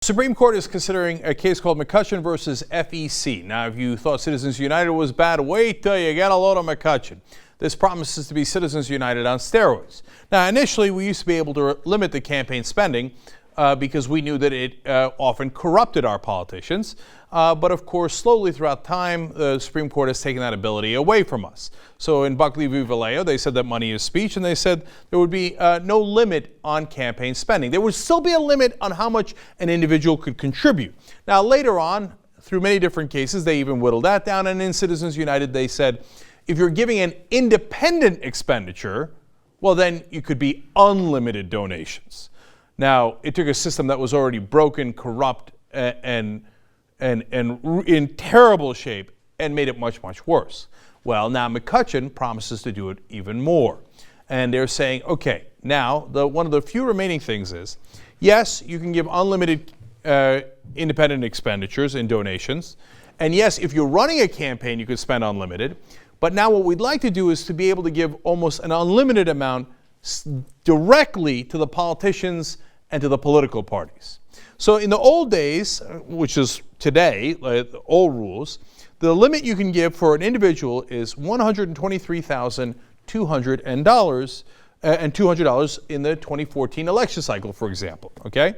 Supreme Court is considering a case called McCutcheon versus FEC. Now, if you thought Citizens United was bad, wait till you get a load of McCutcheon. This promises to be Citizens United on steroids. Now, initially, we used to be able to limit the campaign spending because we knew that it often corrupted our politicians. But of course, slowly throughout time, the Supreme Court has taken that ability away from us. So in Buckley v. Vallejo, they said that money is speech, and they said there would be no limit on campaign spending. There would still be a limit on how much an individual could contribute. Now, later on, through many different cases, they even whittled that down, and in Citizens United, they said, if you're giving an independent expenditure, well, then you could be unlimited donations. Now, it took a system that was already broken, corrupt, and in terrible shape and made it much, much worse. Well, now McCutcheon promises to do it even more. And they're saying, okay, now one of the few remaining things is, yes, you can give unlimited independent expenditures and donations. And yes, if you're running a campaign, you could spend unlimited. But now what we'd like to do is to be able to give almost an unlimited amount directly to the politicians and to the political parties. So in the old days, which is today, the old rules, the limit you can give for an individual is $123,200 and $200 in the 2014 election cycle, for example. Okay,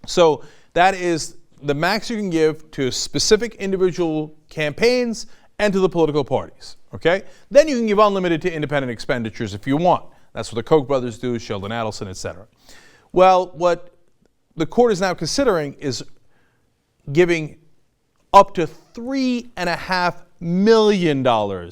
so that is the max you can give to specific individual campaigns and to the political parties. Okay, then you can give unlimited to independent expenditures if you want. That's what the Koch brothers do, Sheldon Adelson, etc. Well, what the court is now considering is giving up to $3.5 million to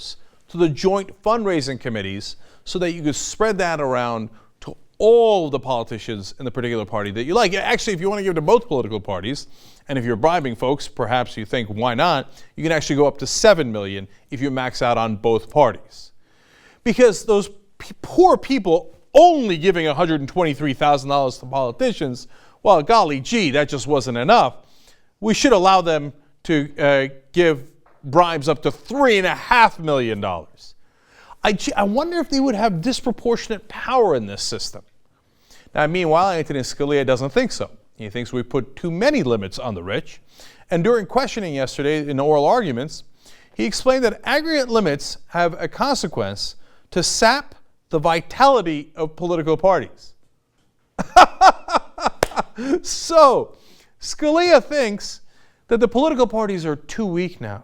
the joint fundraising committees so that you could spread that around to all the politicians in the particular party that you like. Actually, if you want to give to both political parties, and if you're bribing folks, perhaps you think, why not? You can actually go up to $7 million if you max out on both parties. Because those poor people only giving $123,000 to politicians, well, golly gee, that just wasn't enough. We should allow them to give bribes up to $3.5 million. I wonder if they would have disproportionate power in this system. Now, meanwhile, Antonin Scalia doesn't think so. He thinks we put too many limits on the rich. And during questioning yesterday in oral arguments, he explained that aggregate limits have a consequence to sap the vitality of political parties. So, Scalia thinks that the political parties are too weak now.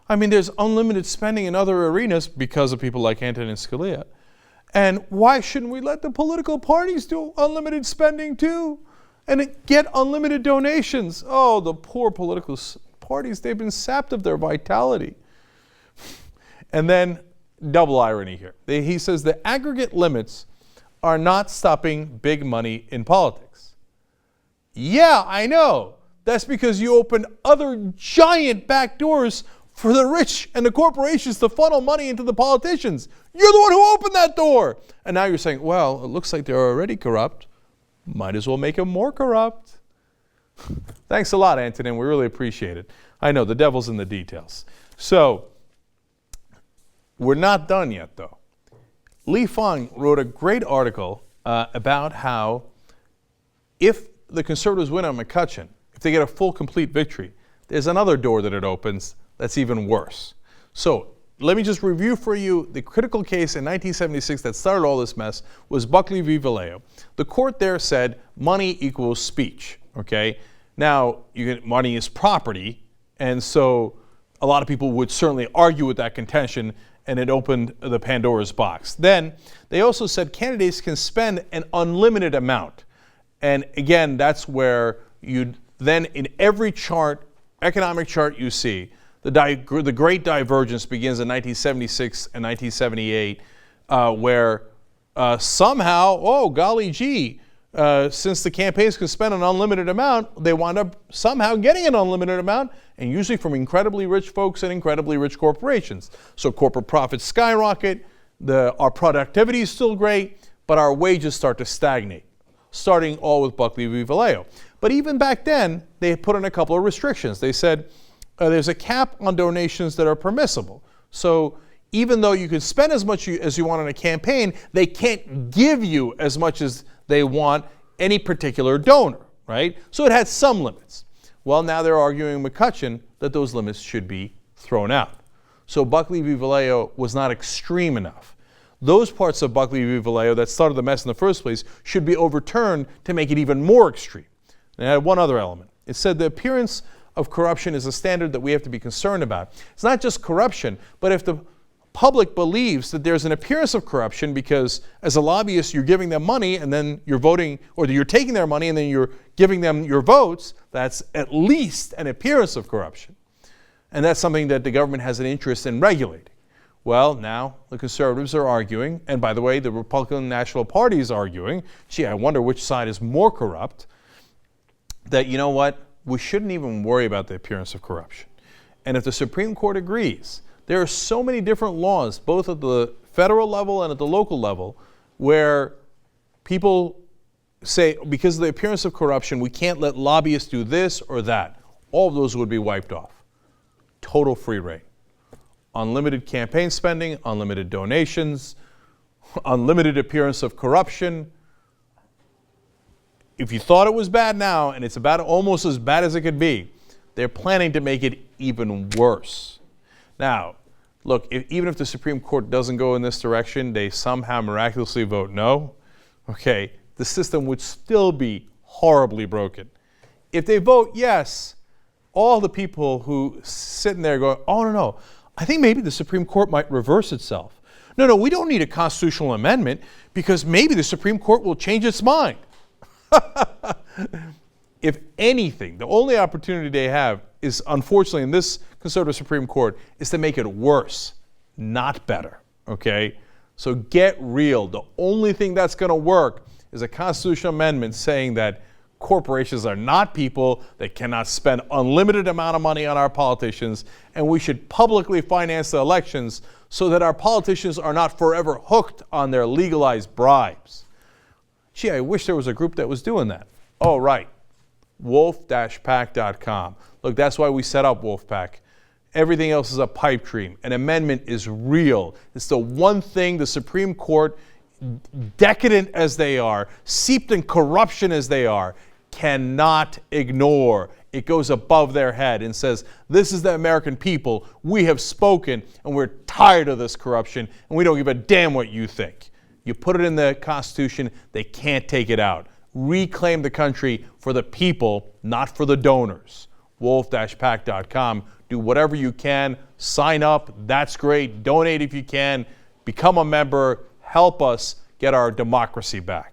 I mean, there's unlimited spending in other arenas because of people like Antonin Scalia. And why shouldn't we let the political parties do unlimited spending too? And get unlimited donations? Oh, the poor political parties, they've been sapped of their vitality. And then, double irony here. He says the aggregate limits are not stopping big money in politics. Yeah, I know. That's because you opened other giant back doors for the rich and the corporations to funnel money into the politicians. You're the one who opened that door. And now you're saying, well, it looks like they're already corrupt. Might as well make them more corrupt. Thanks a lot, Antonin. We really appreciate it. I know, the devil's in the details. So, we're not done yet, though. Li Fang wrote a great article about how if the conservatives win on McCutcheon, if they get a full, complete victory, there's another door that it opens that's even worse. So let me just review for you the critical case in 1976 that started all this mess was Buckley v. Vallejo. The court there said money equals speech, okay? Now, money is property, and so a lot of people would certainly argue with that contention, and it opened the Pandora's box. Then they also said candidates can spend an unlimited amount. And again, that's where you then in every chart, economic chart you see, the great divergence begins in 1976 and 1978, where somehow, oh golly gee, since the campaigns can spend an unlimited amount, they wind up somehow getting an unlimited amount, and usually from incredibly rich folks and incredibly rich corporations. So corporate profits skyrocket, our productivity is still great, but our wages start to stagnate, starting all with Buckley v. Vallejo. But even back then, they put in a couple of restrictions. They said there's a cap on donations that are permissible. So even though you can spend as much as you want on a campaign, they can't give you as much as they want any particular donor. right? So it had some limits. Well, now they're arguing in McCutcheon that those limits should be thrown out. So Buckley v. Vallejo was not extreme enough. Those parts of Buckley v. Vallejo that started the mess in the first place should be overturned to make it even more extreme. And it had one other element. It said the appearance of corruption is a standard that we have to be concerned about. It's not just corruption, but if the public believes that there's an appearance of corruption because as a lobbyist you're giving them money and then you're voting, or you're taking their money and then you're giving them your votes, that's at least an appearance of corruption. And that's something that the government has an interest in regulating. Well, now the conservatives are arguing, and by the way, the Republican National Party is arguing, gee, I wonder which side is more corrupt, that, you know what, we shouldn't even worry about the appearance of corruption. And if the Supreme Court agrees, there are so many different laws, both at the federal level and at the local level, where people say, because of the appearance of corruption, we can't let lobbyists do this or that. All of those would be wiped off. Total free reign. Unlimited campaign spending, unlimited donations, unlimited appearance of corruption. If you thought it was bad now, and it's about almost as bad as it could be, they're planning to make it even worse. Now, look, even if the Supreme Court doesn't go in this direction, they somehow miraculously vote no, okay, the system would still be horribly broken. If they vote yes, all the people who sitting there going, oh, no, I think maybe the Supreme Court might reverse itself. No, we don't need a constitutional amendment because maybe the Supreme Court will change its mind. If anything, the only opportunity they have is, unfortunately, in this conservative Supreme Court, is to make it worse, not better, okay? So get real. The only thing that's going to work is a constitutional amendment saying that corporations are not people, they cannot spend unlimited amount of money on our politicians, and we should publicly finance the elections so that our politicians are not forever hooked on their legalized bribes. Gee, I wish there was a group that was doing that. Oh, right. wolf-pac.com. Look, that's why we set up Wolf-Pac. Everything else is a pipe dream. An amendment is real. It's the one thing the Supreme Court, decadent as they are, seeped in corruption as they are, cannot ignore. It goes above their head and says, this is the American people. We have spoken, and we're tired of this corruption, and we don't give a damn what you think. You put it in the Constitution, they can't take it out. Reclaim the country for the people, not for the donors. wolf-pac.com. Do whatever you can. Sign up. That's great. Donate if you can. Become a member. Help us get our democracy back.